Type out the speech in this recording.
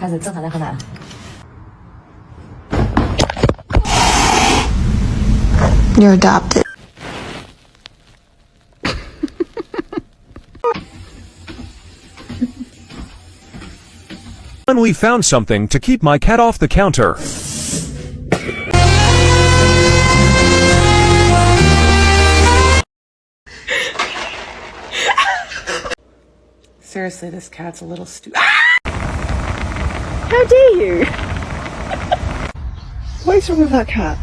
开始正常的喝奶了。You're adopted. Finally found something to keep my cat off the counter. Seriously, this cat's a little stupid. How dare you? What is wrong with that cat?